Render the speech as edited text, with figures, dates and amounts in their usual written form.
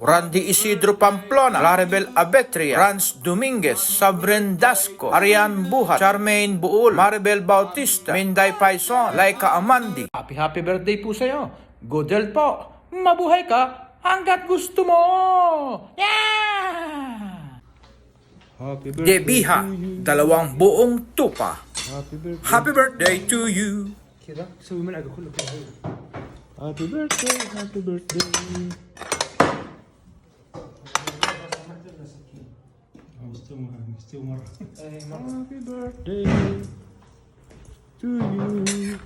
Randy Isidro Pamplona, Claribel Abetria, Franz Dominguez, Sabren Dasco, Arian Buhat, Charmaine Buul, Maribel Bautista, Minday Paison, Laika Amandi. Happy birthday po sa'yo. Good health po. Mabuhay ka hanggat gusto mo. Yeah! Happy birthday Debiha, to you. 2 buong tupa. Happy birthday. Happy birthday to you. كذا سوي منعقة كله كذا. Happy birthday. Happy birthday. مستوى مرة. Happy birthday to you.